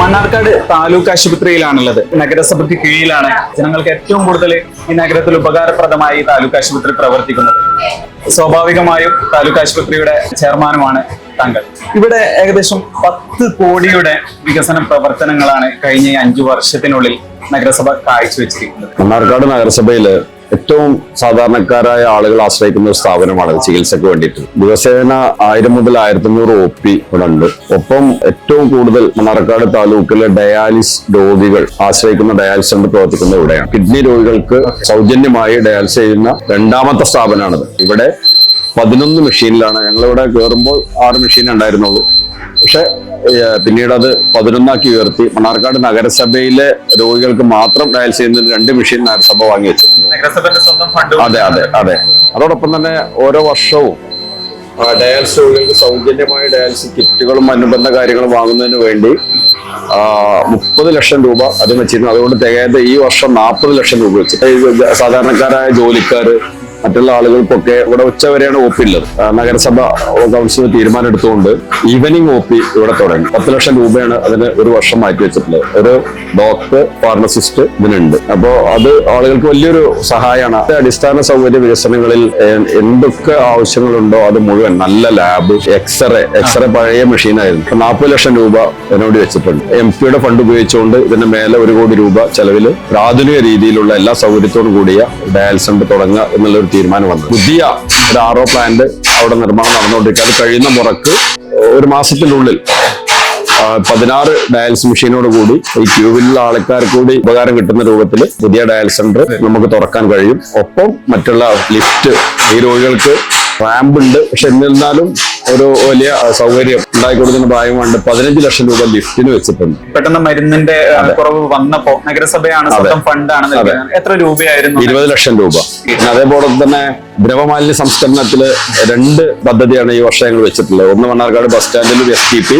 മണ്ണാർക്കാട് താലൂക്ക് ആശുപത്രിയിലാണുള്ളത്. നഗരസഭയ്ക്ക് കീഴിലാണ് ജനങ്ങൾക്ക് ഏറ്റവും കൂടുതൽ ഈ നഗരത്തിൽ ഉപകാരപ്രദമായി ഈ താലൂക്ക് ആശുപത്രി പ്രവർത്തിക്കുന്നത്. സ്വാഭാവികമായും താലൂക്ക് ആശുപത്രിയുടെ ചെയർമാനുമാണ് താങ്കൾ. ഇവിടെ ഏകദേശം 10 കോടിയുടെ വികസന പ്രവർത്തനങ്ങളാണ് കഴിഞ്ഞ 5 വർഷത്തിനുള്ളിൽ നഗരസഭ കാഴ്ചവെച്ചിരിക്കുന്നത്. മണ്ണാർക്കാട് നഗരസഭയില് ഏറ്റവും സാധാരണക്കാരായ ആളുകൾ ആശ്രയിക്കുന്ന ഒരു സ്ഥാപനമാണ് ചികിത്സക്ക് വേണ്ടിയിട്ട്. ദിവസേന 1000 മുതൽ 1500 OP ഇവിടെ ഉണ്ട്. ഒപ്പം ഏറ്റവും കൂടുതൽ മണ്ണാർക്കാട് താലൂക്കിലെ ഡയാലിസിസ് രോഗികൾ ആശ്രയിക്കുന്ന ഡയാലിസിസ് സെന്റർ പ്രവർത്തിക്കുന്ന ഇവിടെയാണ്. കിഡ്നി രോഗികൾക്ക് സൗജന്യമായി ഡയാലിസിസ് ചെയ്യുന്ന 2ാമത്തെ സ്ഥാപനമാണിത്. ഇവിടെ 11 മെഷീനിലാണ്. ഞങ്ങളിവിടെ കയറുമ്പോൾ 6 മെഷീൻ ഉണ്ടായിരുന്നുള്ളൂ. പക്ഷെ പിന്നീട് അത് 11ആക്കി ഉയർത്തി മണ്ണാർക്കാട് നഗരസഭയിലെ രോഗികൾക്ക് മാത്രം ഡയാലിസിസ് ചെയ്യുന്നതിന് 2 മെഷീൻ നഗരസഭ വാങ്ങി വെച്ചു. അതെ അതെ അതെ. അതോടൊപ്പം തന്നെ ഓരോ വർഷവും ഡയാലിസിസ് രോഗികൾക്ക് സൗജന്യമായ ഡയാലിസിസ് കിറ്റുകളും അനുബന്ധ കാര്യങ്ങളും വാങ്ങുന്നതിന് വേണ്ടി 30 ലക്ഷം രൂപ അത് വെച്ചിരുന്നു. അതുകൊണ്ട് തികയാതെ ഈ വർഷം 40 ലക്ഷം രൂപ വെച്ചിട്ട് സാധാരണക്കാരായ ജോലിക്കാര് മറ്റുള്ള ആളുകൾക്കൊക്കെ ഇവിടെ ഉച്ചവരെയാണ് OP ഉള്ളത്. നഗരസഭ കൗൺസിൽ തീരുമാനം എടുത്തുകൊണ്ട് ഈവനിങ് OP ഇവിടെ തുടങ്ങി. 10 ലക്ഷം രൂപയാണ് അതിന് ഒരു വർഷം മാറ്റി വെച്ചിട്ടുള്ളത്. ഒരു ഡോക്ടർ, ഫാർമസിസ്റ്റ് ഇതിനുണ്ട്. അപ്പോൾ അത് ആളുകൾക്ക് വലിയൊരു സഹായമാണ്. അടിസ്ഥാന സൗകര്യ വികസനങ്ങളിൽ എന്തൊക്കെ ആവശ്യങ്ങളുണ്ടോ അത് മുഴുവൻ, നല്ല ലാബ്, എക്സ്റേ പഴയ മെഷീനായിരുന്നു. 40 ലക്ഷം രൂപ ഇതിനോട് വെച്ചിട്ടുണ്ട്. MP ഫണ്ട് ഉപയോഗിച്ചുകൊണ്ട് ഇതിന്റെ മേലെ 1 കോടി രൂപ ചെലവിൽ ആധുനിക രീതിയിലുള്ള എല്ലാ സൗകര്യത്തോടും കൂടിയ ഡയാലിസിസ് സെന്റർ തുടങ്ങുക എന്നുള്ളൊരു തീരുമാനം വന്നു. പുതിയ ഒരു RO പ്ലാന്റ് അവിടെ നിർമ്മാണം നടന്നുകൊണ്ടിരിക്കുക. അത് കഴിയുന്ന മുറക്ക് ഒരു മാസത്തിനുള്ളിൽ 16 ഡയാലിസിസ് മെഷീനോട് കൂടി ഈ ക്യൂവിലുള്ള ആൾക്കാർക്ക് കൂടി ഉപകാരം കിട്ടുന്ന രൂപത്തിൽ പുതിയ ഡയാലിസിസ് സെന്റർ നമുക്ക് തുറക്കാൻ കഴിയും. ഒപ്പം മറ്റുള്ള ലിഫ്റ്റ്, ഈ രോഗികൾക്ക് റാമ്പ് ഉണ്ട്. പക്ഷെ എന്നിരുന്നാലും ഒരു വലിയ സൗകര്യം ഉണ്ടായിക്കൊടുക്കുന്ന ഭാഗമുണ്ട്. 15 ലക്ഷം രൂപ ലിഫ്റ്റിന് വെച്ചിട്ടുണ്ട്. പെട്ടെന്ന് മരുന്നിന്റെ കുറവ് വന്നപ്പോ നഗരസഭയാണ് സ്വന്തം ഫണ്ടാണ്. എത്ര രൂപയായിരുന്നു? 20 ലക്ഷം രൂപ. അതേപോലെ തന്നെ ദ്രവമാലിന്യ സംസ്കരണത്തില് 2 പദ്ധതിയാണ് ഈ വർഷം ഞങ്ങൾ വെച്ചിട്ടുള്ളത്. ഒന്ന് മണ്ണാർക്കാട് ബസ് സ്റ്റാൻഡിലും STP,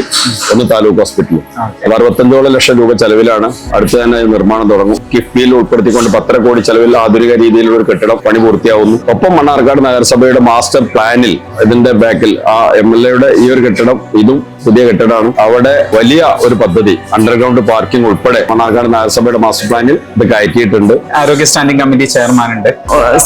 ഒന്ന് താലൂക്ക് ഹോസ്പിറ്റലും. 65 ലക്ഷം രൂപ ചെലവിലാണ് അടുത്ത് തന്നെ നിർമ്മാണം തുടങ്ങും. കിഫ്ബിയിൽ ഉൾപ്പെടുത്തിക്കൊണ്ട് 10 കോടി ചെലവിൽ ആധുനിക രീതിയിലുള്ള ഒരു കെട്ടിടം പണി പൂർത്തിയാവുന്നു. ഒപ്പം മണ്ണാർക്കാട് നഗരസഭയുടെ മാസ്റ്റർ പ്ലാനിൽ ഇതിന്റെ ബാക്കിൽ MLA ഈ ഒരു കെട്ടിടം, ഇതും പുതിയ കെട്ടിടമാണ്. അവിടെ വലിയ ഒരു പദ്ധതി അണ്ടർഗ്രൗണ്ട് പാർക്കിംഗ് ഉൾപ്പെടെ മണ്ണാർക്കാട് നഗരസഭയുടെ മാസ്റ്റർ പ്ലാനിൽ ഇത് കയറ്റിയിട്ടുണ്ട്. ആരോഗ്യ സ്റ്റാൻഡിംഗ് കമ്മിറ്റി ചെയർമാൻ ഉണ്ട്.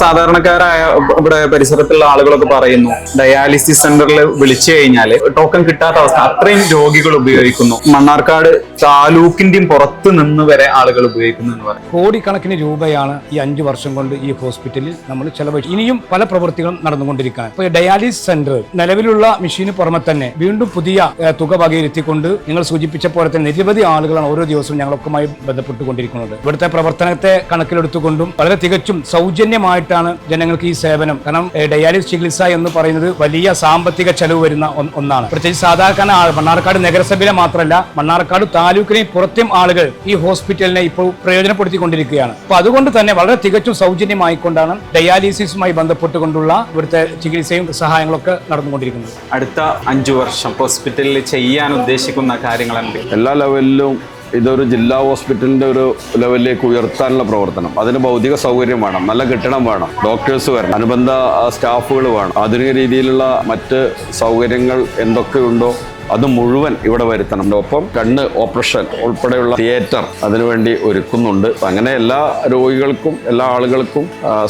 സാധാരണക്കാരായ ഇവിടെ പരിസരത്തുള്ള ആളുകളൊക്കെ പറയുന്നു ഡയാലിസിസ് സെന്ററിൽ വിളിച്ചു കഴിഞ്ഞാൽ ടോക്കൺ കിട്ടാത്ത അവസ്ഥ. അത്രയും രോഗികൾ ഉപയോഗിക്കുന്നു. മണ്ണാർക്കാട് താലൂക്കിന്റെയും പുറത്ത് നിന്ന് വരെ ആളുകൾ ഉപയോഗിക്കുന്നു എന്ന് പറയും. കോടിക്കണക്കിന് രൂപയാണ് ഈ 5 വർഷം കൊണ്ട് ഈ ഹോസ്പിറ്റലിൽ നമ്മൾ ചെലവഴിച്ചു. ഇനിയും പല പ്രവൃത്തികളും നടന്നുകൊണ്ടിരിക്കുകയാണ്. ഇപ്പൊ ഡയാലിസിസ് സെന്റർ നിലവിലുള്ള മെഷീന് പുറമെ തന്നെ വീണ്ടും പുതിയ തുക വകയിരുത്തിക്കൊണ്ട് നിങ്ങൾ സൂചിപ്പിച്ച പോലെ തന്നെ നിരവധി ആളുകളാണ് ഓരോ ദിവസവും ഞങ്ങളൊക്കെയുമായി ബന്ധപ്പെട്ടുകൊണ്ടിരിക്കുന്നത്. ഇവിടുത്തെ പ്രവർത്തനത്തെ കണക്കിലെടുത്തുകൊണ്ടും വളരെ തികച്ചും സൗജന്യമായിട്ടാണ് ജനങ്ങൾക്ക് ഈ സേവനം. കാരണം ഡയാലിസിസ് ചികിത്സ എന്ന് പറയുന്നത് വലിയ സാമ്പത്തിക ചെലവ് വരുന്ന ഒന്നാണ്. പ്രത്യേകിച്ച് സാധാരണ മണ്ണാർക്കാട് നഗരസഭയിലെ മാത്രമല്ല മണ്ണാർക്കാട് താലൂക്കിലെയും പുറത്തെയും ആളുകൾ ഈ ഹോസ്പിറ്റലിനെ ഇപ്പോൾ പ്രയോജനപ്പെടുത്തിക്കൊണ്ടിരിക്കുകയാണ്. അപ്പൊ അതുകൊണ്ട് തന്നെ വളരെ തികച്ചും സൗജന്യമായിക്കൊണ്ടാണ് ഡയാലിസിസുമായി ബന്ധപ്പെട്ടുകൊണ്ടുള്ള ഇവിടുത്തെ ചികിത്സയും സഹായങ്ങളൊക്കെ നടന്നുകൊണ്ടിരിക്കുന്നത്. അടുത്ത 5 വർഷം ഹോസ്പിറ്റലിൽ ചെയ്യാൻ ഉദ്ദേശിക്കുന്ന കാര്യങ്ങൾ എല്ലാ ലെവലിലും ഇതൊരു ജില്ലാ ഹോസ്പിറ്റലിന്റെ ഒരു ലെവലിലേക്ക് ഉയർത്താനുള്ള പ്രവർത്തനം. അതിന് ഭൗതിക സൗകര്യം വേണം, നല്ല കെട്ടിടം വേണം, ഡോക്ടേഴ്സ് വേണം, അനുബന്ധ സ്റ്റാഫുകൾ വേണം, ആധുനിക രീതിയിലുള്ള മറ്റ് സൗകര്യങ്ങൾ എന്തൊക്കെയുണ്ടോ അത് മുഴുവൻ ഇവിടെ വരുത്തണം. ഒപ്പം കണ്ണ് ഓപ്പറേഷൻ ഉൾപ്പെടെയുള്ള തിയേറ്റർ അതിനുവേണ്ടി ഒരുക്കുന്നുണ്ട്. അങ്ങനെ എല്ലാ രോഗികൾക്കും എല്ലാ ആളുകൾക്കും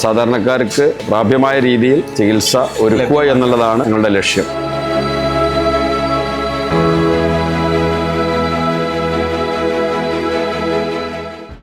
സാധാരണക്കാർക്ക് പ്രാപ്യമായ രീതിയിൽ ചികിത്സ ഒരുക്കുക എന്നുള്ളതാണ് ഞങ്ങളുടെ ലക്ഷ്യം.